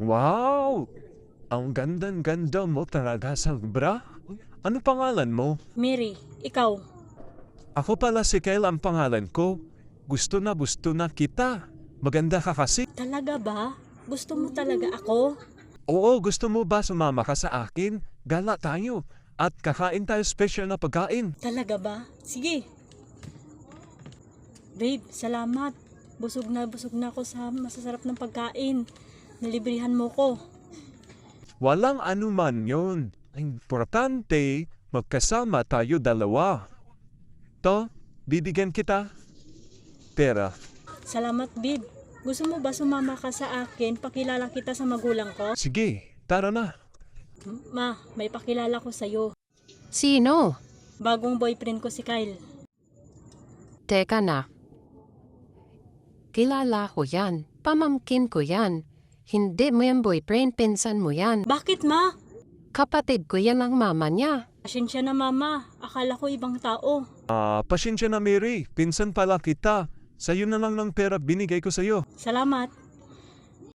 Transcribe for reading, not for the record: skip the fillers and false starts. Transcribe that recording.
Wow! Ang gandang-ganda mo talaga, Sabra. Ano pangalan mo? Mary, ikaw. Ako pala si Kyle ang pangalan ko. Gusto na kita. Maganda ka kasi. Talaga ba? Gusto mo talaga ako? Oo, gusto mo ba sumama ka sa akin? Gala tayo. At kakain tayo special na pagkain. Talaga ba? Sige. Babe, salamat. Busog na ako sa masasarap ng pagkain. Nalibrihan mo ko. Walang anuman yon. Ang importante, magkasama tayo dalawa. To, bibigyan kita. Pera. Salamat, babe. Gusto mo ba sumama ka sa akin? Pakilala kita sa magulang ko? Sige, tara na. Ma, may pakilala ko sa'yo. Sino? Bagong boyfriend ko si Kyle. Teka na. Kilala ko yan. Pamangkin ko yan. Hindi mo yan boyfriend, pinsan mo yan. Bakit, ma? Kapatid ko yan ang mama niya. Pasensya na, mama. Akala ko ibang tao. Pasensya na Mary, pinsan pala kita. Sa'yo na lang ng pera binigay ko sa'yo. Salamat.